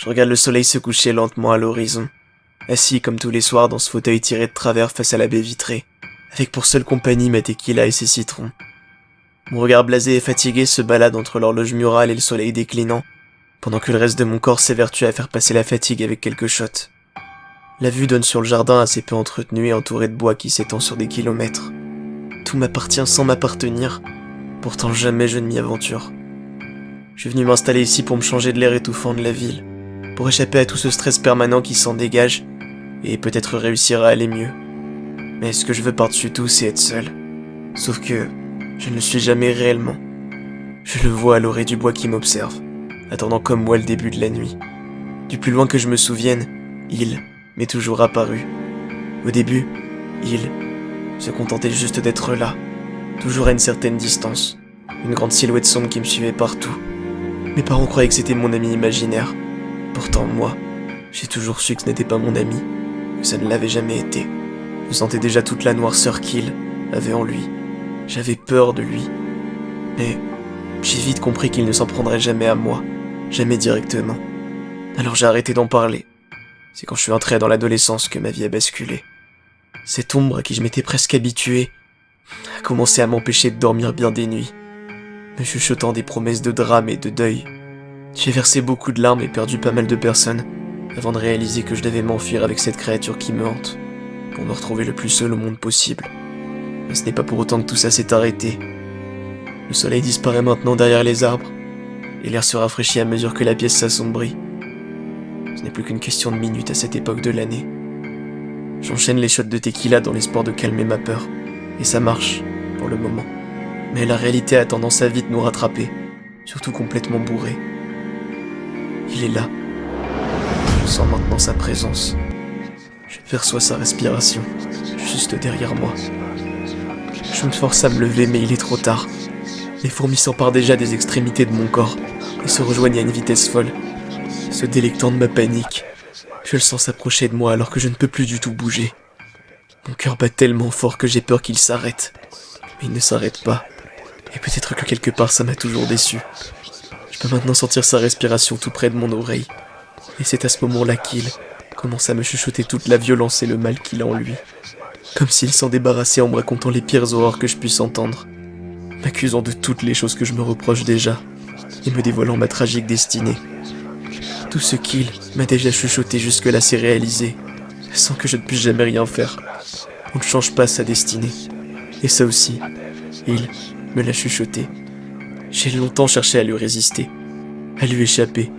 Je regarde le soleil se coucher lentement à l'horizon, assis comme tous les soirs dans ce fauteuil tiré de travers face à la baie vitrée, avec pour seule compagnie ma tequila et ses citrons. Mon regard blasé et fatigué se balade entre l'horloge murale et le soleil déclinant, pendant que le reste de mon corps s'évertue à faire passer la fatigue avec quelques shots. La vue donne sur le jardin assez peu entretenu et entouré de bois qui s'étend sur des kilomètres. Tout m'appartient sans m'appartenir, pourtant jamais je ne m'y aventure. Je suis venu m'installer ici pour me changer de l'air étouffant de la ville, pour échapper à tout ce stress permanent qui s'en dégage, et peut-être réussir à aller mieux. Mais ce que je veux par-dessus tout, c'est être seul. Sauf que je ne le suis jamais réellement. Je le vois à l'orée du bois qui m'observe, attendant comme moi le début de la nuit. Du plus loin que je me souvienne, il m'est toujours apparu. Au début, il se contentait juste d'être là, toujours à une certaine distance, une grande silhouette sombre qui me suivait partout. Mes parents croyaient que c'était mon ami imaginaire. Pourtant, moi, j'ai toujours su que ce n'était pas mon ami, que ça ne l'avait jamais été. Je sentais déjà toute la noirceur qu'il avait en lui. J'avais peur de lui. Mais j'ai vite compris qu'il ne s'en prendrait jamais à moi, jamais directement. Alors j'ai arrêté d'en parler. C'est quand je suis entré dans l'adolescence que ma vie a basculé. Cette ombre à qui je m'étais presque habitué a commencé à m'empêcher de dormir bien des nuits, me chuchotant des promesses de drame et de deuil. J'ai versé beaucoup de larmes et perdu pas mal de personnes avant de réaliser que je devais m'enfuir avec cette créature qui me hante, pour me retrouver le plus seul au monde possible. Mais ce n'est pas pour autant que tout ça s'est arrêté. Le soleil disparaît maintenant derrière les arbres, et l'air se rafraîchit à mesure que la pièce s'assombrit. Ce n'est plus qu'une question de minutes à cette époque de l'année. J'enchaîne les shots de tequila dans l'espoir de calmer ma peur, et ça marche, pour le moment. Mais la réalité a tendance à vite nous rattraper, surtout complètement bourré. Il est là. Je sens maintenant sa présence. Je perçois sa respiration, juste derrière moi. Je me force à me lever, mais il est trop tard. Les fourmis s'emparent déjà des extrémités de mon corps et se rejoignent à une vitesse folle, se délectant de ma panique. Je le sens s'approcher de moi alors que je ne peux plus du tout bouger. Mon cœur bat tellement fort que j'ai peur qu'il s'arrête. Mais il ne s'arrête pas. Et peut-être que quelque part ça m'a toujours déçu. Je peux maintenant sentir sa respiration tout près de mon oreille. Et c'est à ce moment-là qu'il commence à me chuchoter toute la violence et le mal qu'il a en lui. Comme s'il s'en débarrassait en me racontant les pires horreurs que je puisse entendre. M'accusant de toutes les choses que je me reproche déjà. Et me dévoilant ma tragique destinée. Tout ce qu'il m'a déjà chuchoté jusque-là s'est réalisé, sans que je ne puisse jamais rien faire. On ne change pas sa destinée. Et ça aussi, il me l'a chuchoté. J'ai longtemps cherché à lui résister, à lui échapper.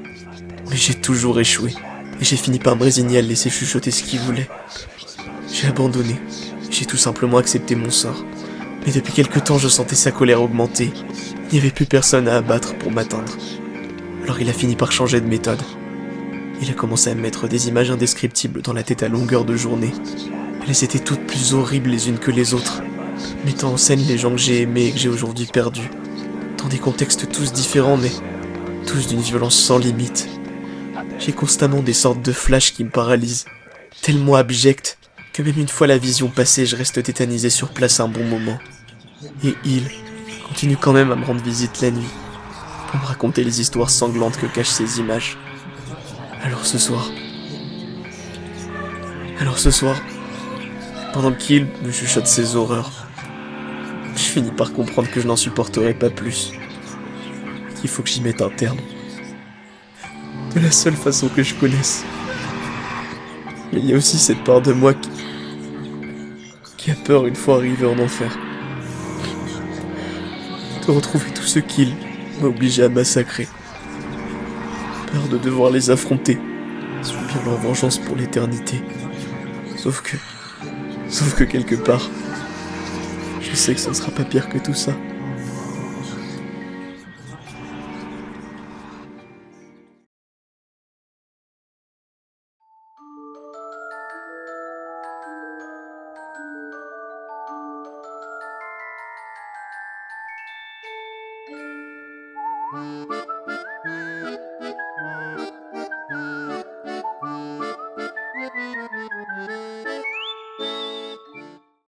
Mais j'ai toujours échoué, et j'ai fini par me résigner à le laisser chuchoter ce qu'il voulait. J'ai abandonné, j'ai tout simplement accepté mon sort. Mais depuis quelque temps, je sentais sa colère augmenter. Il n'y avait plus personne à abattre pour m'atteindre. Alors il a fini par changer de méthode. Il a commencé à me mettre des images indescriptibles dans la tête à longueur de journée. Elles étaient toutes plus horribles les unes que les autres, mettant en scène les gens que j'ai aimés et que j'ai aujourd'hui perdus. Dans des contextes tous différents, mais tous d'une violence sans limite. J'ai constamment des sortes de flashs qui me paralysent, tellement abjects que même une fois la vision passée, je reste tétanisé sur place un bon moment. Et il continue quand même à me rendre visite la nuit, pour me raconter les histoires sanglantes que cachent ces images. Alors ce soir, pendant qu'il me chuchote ses horreurs, je finis par comprendre que je n'en supporterai pas plus, qu'il faut que j'y mette un terme, de la seule façon que je connaisse. Mais il y a aussi cette part de moi qui a peur une fois arrivé en enfer, de retrouver tout ce qu'il m'a obligé à massacrer. Peur de devoir les affronter, subir leur vengeance pour l'éternité. Sauf que quelque part, je sais que ça ne sera pas pire que tout ça.